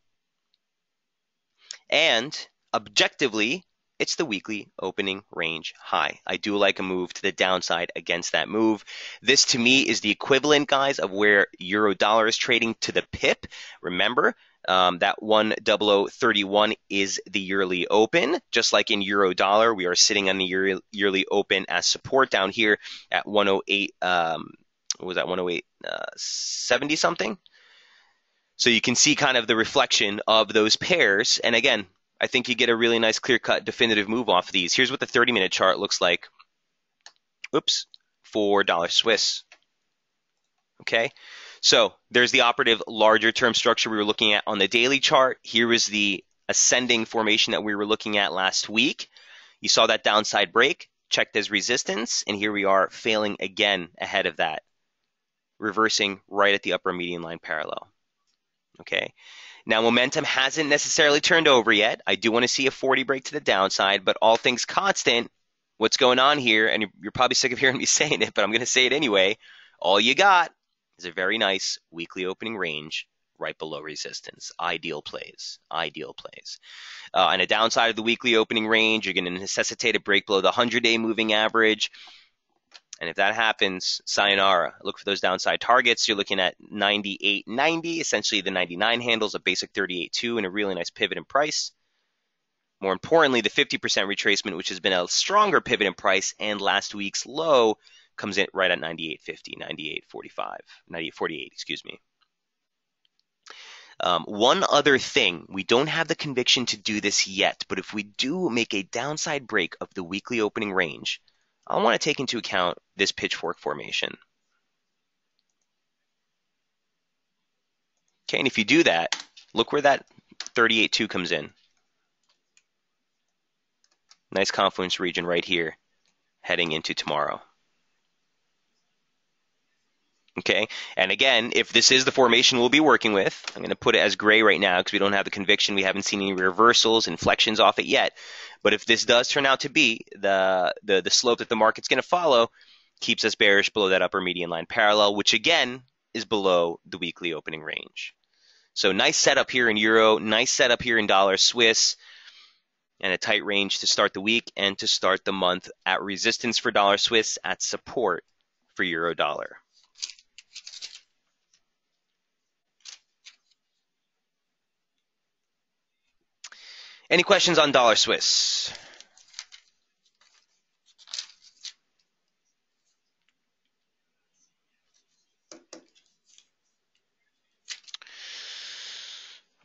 And objectively, it's the weekly opening range high. I do like a move to the downside against that move. This to me is the equivalent, guys, of where euro dollar is trading to the pip. Remember, that 10031 is the yearly open. Just like in euro dollar, we are sitting on the yearly open as support down here at 108. What was that? 108 70 something. So you can see kind of the reflection of those pairs. And again, I think you get a really nice clear-cut definitive move off of these. Here's what the 30-minute chart looks like. Oops, for dollar Swiss. Okay, so there's the operative larger term structure we were looking at on the daily chart. Here is the ascending formation that we were looking at last week. You saw that downside break, checked as resistance, and here we are failing again ahead of that, reversing right at the upper median line parallel. Okay. Now, momentum hasn't necessarily turned over yet. I do want to see a 40 break to the downside, but all things constant, what's going on here, and you're probably sick of hearing me saying it, but I'm going to say it anyway, all you got is a very nice weekly opening range right below resistance. Ideal plays. Ideal plays. On a downside of the weekly opening range, you're going to necessitate a break below the 100-day moving average. And if that happens, sayonara. Look for those downside targets. You're looking at 98.90, essentially the 99 handles, a basic 38.2, and a really nice pivot in price. More importantly, the 50% retracement, which has been a stronger pivot in price, and last week's low comes in right at 98.50, 98.45, 98.48, excuse me. One other thing, we don't have the conviction to do this yet, but if we do make a downside break of the weekly opening range, I want to take into account this pitchfork formation. Okay, and if you do that, look where that 38.2 comes in. Nice confluence region right here. heading into tomorrow. Okay, and again, if this is the formation we'll be working with, I'm going to put it as gray right now because we don't have the conviction. We haven't seen any reversals, inflections off it yet. But if this does turn out to be the slope that the market's going to follow, keeps us bearish below that upper median line parallel, which again is below the weekly opening range. So nice setup here in euro, nice setup here in dollar Swiss, and a tight range to start the week and to start the month at resistance for dollar Swiss, at support for euro dollar. Any questions on dollar Swiss?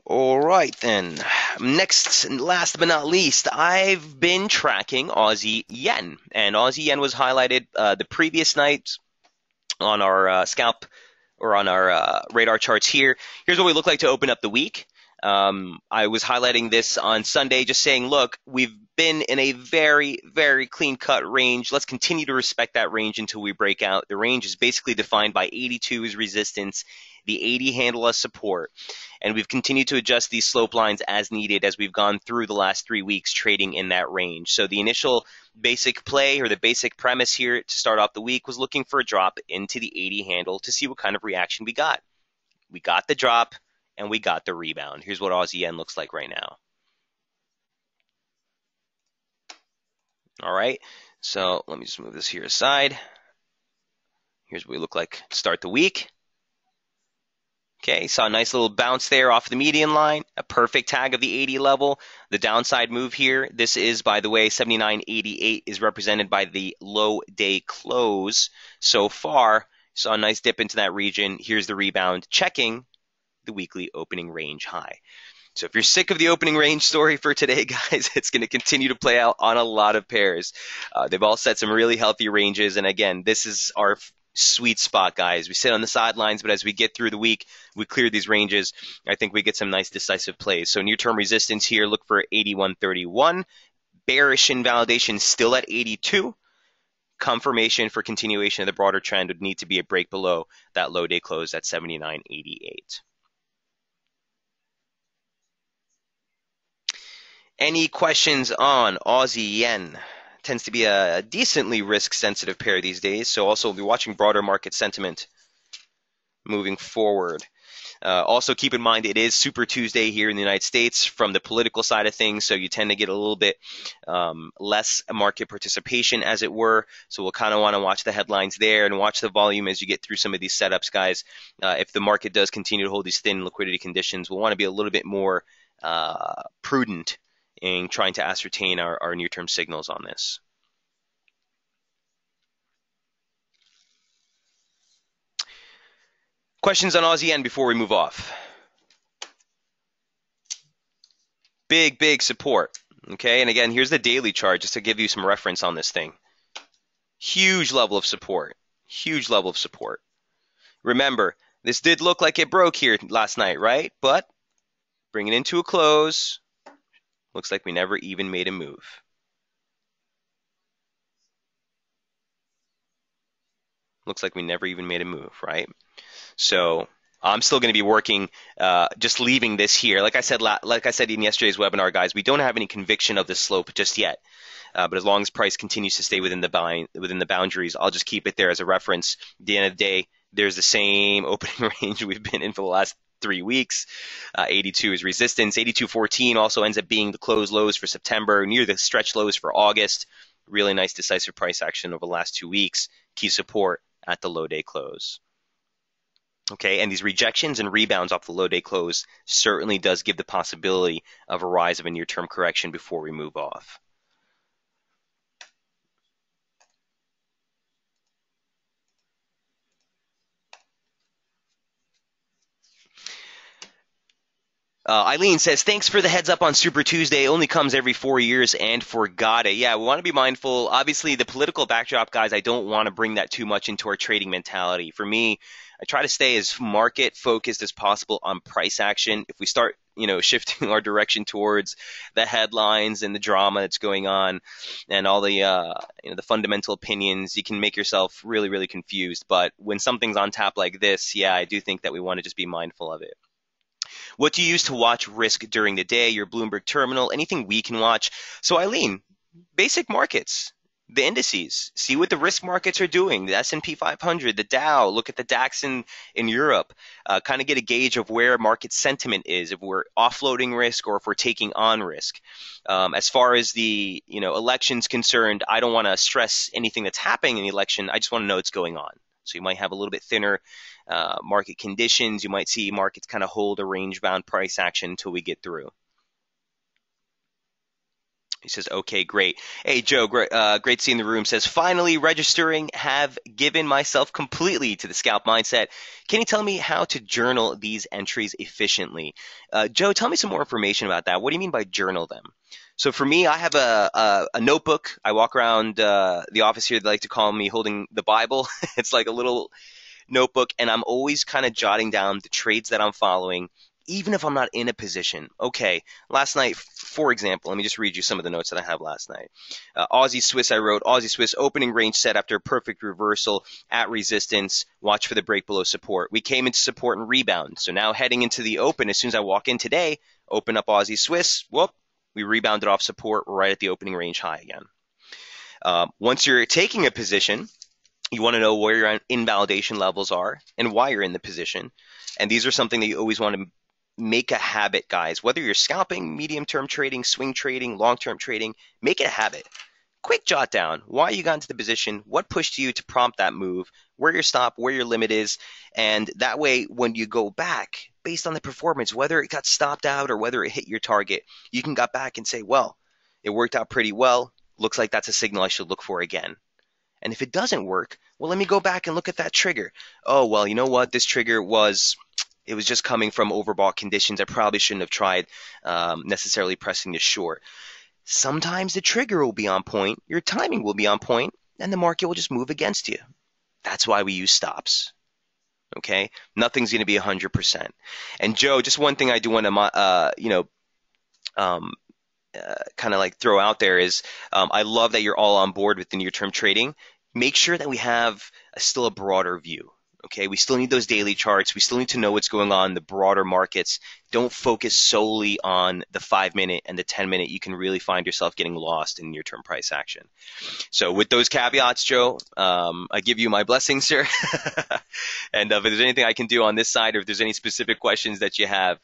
All right, then. Next, last but not least, I've been tracking Aussie Yen. And Aussie Yen was highlighted the previous night on our scalp or on our radar charts here. Here's what we look like to open up the week. I was highlighting this on Sunday, just saying, look, we've been in a very, very clean-cut range. Let's continue to respect that range until we break out. The range is basically defined by 82 as resistance, the 80 handle as support. And we've continued to adjust these slope lines as needed as we've gone through the last 3 weeks trading in that range. So the initial basic play or the basic premise here to start off the week was looking for a drop into the 80 handle to see what kind of reaction we got. We got the drop and we got the rebound. Here's what Aussie Yen looks like right now. All right, so let me just move this here aside. Here's what we look like to start the week. Okay, saw a nice little bounce there off the median line, a perfect tag of the 80 level. The downside move here, this is, by the way, 79.88 is represented by the low day close. So far, saw a nice dip into that region. Here's the rebound, checking the weekly opening range high. So if you're sick of the opening range story for today, guys, it's going to continue to play out on a lot of pairs. They've all set some really healthy ranges. And again, this is our sweet spot, guys. We sit on the sidelines, but as we get through the week, we clear these ranges. I think we get some nice decisive plays. So near-term resistance here, look for 81.31. Bearish invalidation still at 82. Confirmation for continuation of the broader trend would need to be a break below that low day close at 79.88. Any questions on Aussie Yen? Tends to be a decently risk-sensitive pair these days, so also we'll be watching broader market sentiment moving forward. Also keep in mind it is Super Tuesday here in the United States from the political side of things, so you tend to get a little bit less market participation, as it were. So we'll kind of want to watch the headlines there and watch the volume as you get through some of these setups, guys. If the market does continue to hold these thin liquidity conditions, we'll want to be a little bit more prudent in trying to ascertain our near-term signals on this. Questions on Aussie Yen before we move off? Big support. Okay, and again, here's the daily chart just to give you some reference on this thing. Huge level of support. Huge level of support. Remember, this did look like it broke here last night, right? But bring it into a close. Looks like we never even made a move. Looks like we never even made a move, right? So I'm still going to be working, just leaving this here. Like I said in yesterday's webinar, guys, we don't have any conviction of the slope just yet. But as long as price continues to stay within the boundaries, I'll just keep it there as a reference. At the end of the day, there's the same opening range we've been in for the last 3 weeks. 82 is resistance. 82.14 also ends up being the close lows for September, near the stretch lows for August. Really nice decisive price action over the last 2 weeks. Key support at the low day close. Okay, and these rejections and rebounds off the low day close certainly does give the possibility of a rise of a near-term correction before we move off. Eileen says, thanks for the heads up on Super Tuesday. Only comes every 4 years and forgot it. Yeah, we want to be mindful. Obviously, the political backdrop, guys, I don't want to bring that too much into our trading mentality. For me, I try to stay as market focused as possible on price action. If we start, shifting our direction towards the headlines and the drama that's going on and all the fundamental opinions, you can make yourself really, really confused. But when something's on tap like this, yeah, I do think that we want to just be mindful of it. What do you use to watch risk during the day? Your Bloomberg terminal, anything we can watch? So Eileen, basic markets, the indices, see what the risk markets are doing. The S&P 500, the Dow, look at the DAX in Europe, kind of get a gauge of where market sentiment is, if we're offloading risk or if we're taking on risk. As far as the election's concerned, I don't want to stress anything that's happening in the election. I just want to know what's going on. So you might have a little bit thinner market conditions. You might see markets kind of hold a range-bound price action until we get through. He says, okay, great. Hey, Joe, great to see you in the room. Says, finally registering, have given myself completely to the scalp mindset. Can you tell me how to journal these entries efficiently? Joe, tell me some more information about that. What do you mean by journal them? So for me, I have a notebook. I walk around the office here. They like to call me holding the Bible. It's like a little notebook, and I'm always kind of jotting down the trades that I'm following, even if I'm not in a position. Okay, last night, for example, let me just read you some of the notes that I have last night. Aussie Swiss, I wrote, Aussie Swiss opening range set after a perfect reversal at resistance. Watch for the break below support. We came into support and rebound. So now heading into the open, as soon as I walk in today, open up Aussie Swiss, whoop, we rebounded off support right at the opening range high again. Once you're taking a position, you want to know where your invalidation levels are and why you're in the position. And these are something that you always want to make a habit, guys. Whether you're scalping, medium-term trading, swing trading, long-term trading, make it a habit. Quick jot down why you got into the position, what pushed you to prompt that move, where your stop, where your limit is. And that way, when you go back, based on the performance, whether it got stopped out or whether it hit your target, you can go back and say, well, it worked out pretty well. Looks like that's a signal I should look for again. And if it doesn't work, well, let me go back and look at that trigger. Oh, well, you know what? This trigger was just coming from overbought conditions. I probably shouldn't have tried necessarily pressing this short. Sometimes the trigger will be on point, your timing will be on point, and the market will just move against you. That's why we use stops. Okay? Nothing's going to be 100%. And Joe, just one thing I do want to, kind of like throw out there is I love that you're all on board with the near-term trading. Make sure that we have still a broader view. Okay, we still need those daily charts. We still need to know what's going on in the broader markets. Don't focus solely on the 5-minute and the 10-minute. You can really find yourself getting lost in near-term price action. So with those caveats, Joe, I give you my blessing, sir. And if there's anything I can do on this side, or if there's any specific questions that you have,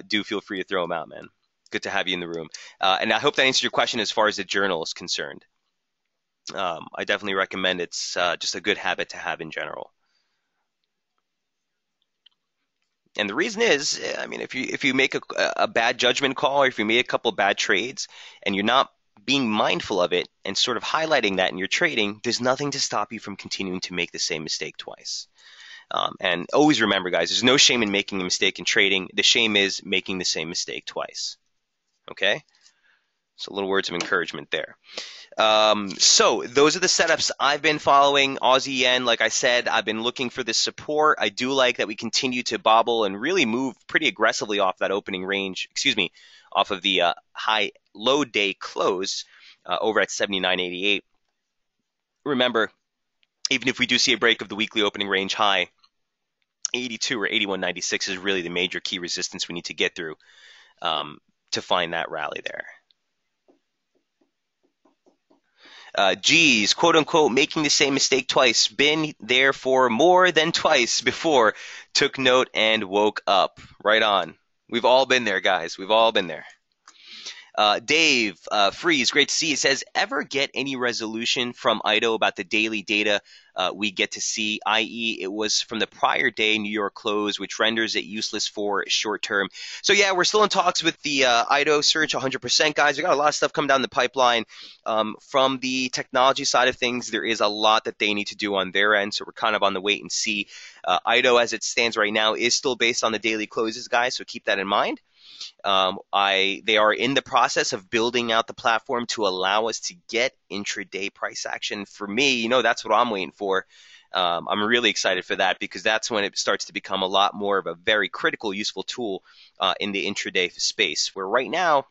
do feel free to throw them out, man. Good to have you in the room. And I hope that answered your question as far as the journal is concerned. I definitely recommend it's just a good habit to have in general. And the reason is, I mean, if you make a bad judgment call, or if you make a couple bad trades and you're not being mindful of it and sort of highlighting that in your trading, there's nothing to stop you from continuing to make the same mistake twice. And always remember, guys, there's no shame in making a mistake in trading. The shame is making the same mistake twice. Okay? So little words of encouragement there. So those are the setups I've been following. Aussie Yen, like I said, I've been looking for this support. I do like that we continue to bobble and really move pretty aggressively off that opening range, off of the low day close over at 79.88. Remember, even if we do see a break of the weekly opening range high, 82 or 81.96 is really the major key resistance we need to get through to find that rally there. Geez, quote unquote, making the same mistake twice. Been there for more than twice before. Took note and woke up. Right on. We've all been there, guys. We've all been there. Dave Freeze, great to see you, says, ever get any resolution from IDO about the daily data we get to see, i.e. it was from the prior day New York close, which renders it useless for short term. So yeah, we're still in talks with the IDO search 100%, guys. We got a lot of stuff coming down the pipeline. From the technology side of things, there is a lot that they need to do on their end, so we're kind of on the wait and see. IDO as it stands right now is still based on the daily closes, guys, so keep that in mind. They are in the process of building out the platform to allow us to get intraday price action. For me, that's what I'm waiting for. I'm really excited for that because that's when it starts to become a lot more of a very critical, useful tool in the intraday space. Where right now,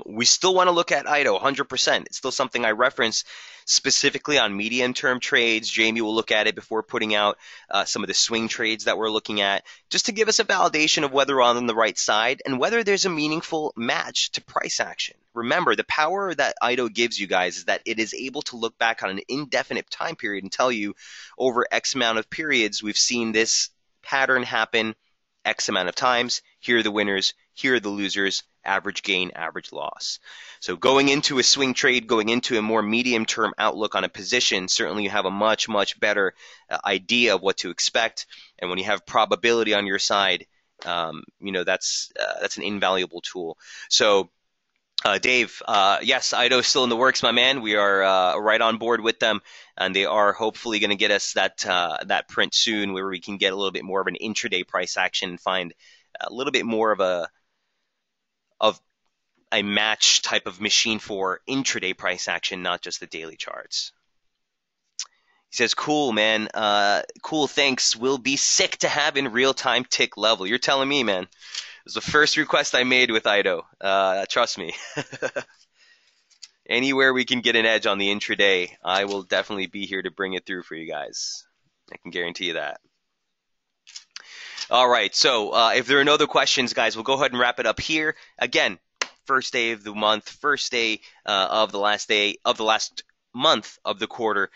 we still want to look at IDO 100%. It's still something I reference specifically on medium-term trades. Jamie will look at it before putting out some of the swing trades that we're looking at, just to give us a validation of whether we're on the right side and whether there's a meaningful match to price action. Remember, the power that IDO gives you guys is that it is able to look back on an indefinite time period and tell you over X amount of periods we've seen this pattern happen X amount of times. Here are the winners. Here are the losers. Average gain, average loss. So going into a swing trade, going into a more medium-term outlook on a position, certainly you have a much, much better idea of what to expect. And when you have probability on your side, that's an invaluable tool. So Dave, yes, IDO is still in the works, my man. We are right on board with them, and they are hopefully going to get us that print soon, where we can get a little bit more of an intraday price action and find a little bit more of a match type of machine for intraday price action, not just the daily charts. He says, cool, man. Cool, thanks. Will be sick to have in real-time tick level. You're telling me, man. It was the first request I made with IDO. Trust me. Anywhere we can get an edge on the intraday, I will definitely be here to bring it through for you guys. I can guarantee you that. All right, so if there are no other questions, guys, we'll go ahead and wrap it up here. Again, first day of the month, first day of the last month of the quarter.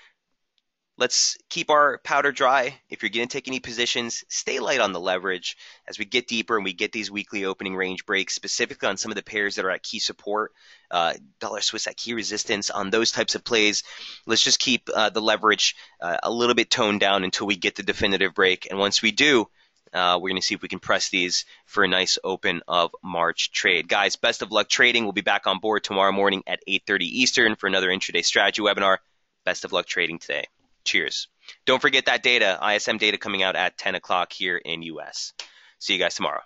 Let's keep our powder dry. If you're going to take any positions, stay light on the leverage. As we get deeper and we get these weekly opening range breaks, specifically on some of the pairs that are at key support, dollar Swiss at key resistance, on those types of plays, let's just keep the leverage a little bit toned down until we get the definitive break. And once we do, we're going to see if we can press these for a nice open of March trade. Guys, best of luck trading. We'll be back on board tomorrow morning at 8:30 Eastern for another intraday strategy webinar. Best of luck trading today. Cheers. Don't forget that data, ISM data coming out at 10 o'clock here in US. See you guys tomorrow.